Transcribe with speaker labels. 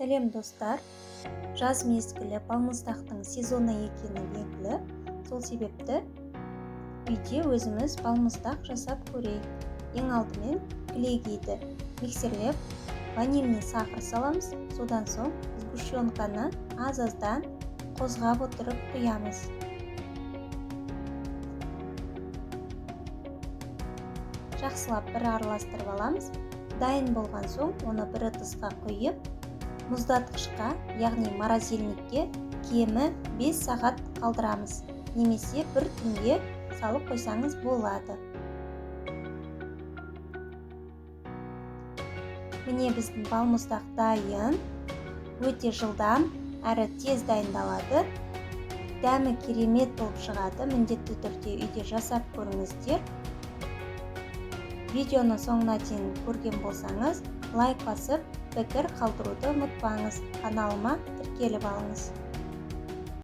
Speaker 1: Сәлем достар, жаз мезгілі балмұздақтың сезоны екені белгілі. Сол себепті үйде өзіміз балмұздақ жасап көрейік. Ең алдымен кілегейді миксерлеп, ванильный сахар саламыз. Содан соң сгущенканы аз-аздан қозғап отырып құямыз. Жақсылап бір араластырып аламыз. Дайын болған соң оны бір ыдысқа құйып, мұздатқышқа, яғни морозильникке кемі 5 сағат қалдырамыз. Немесе бір түнге салып қойсаңыз болады. Міне біздің балмұздақ дайын, өте жылдам әрі тез дайындалады. Дәмі керемет болып шығады. Міндетті түрде үйде жасап көріңіздер. Видеоны соңына дейін көрген болсаңыз, лайк басып, пікір қалдыруды ұмытпаңыз. Каналыма тіркеліп алыңыз.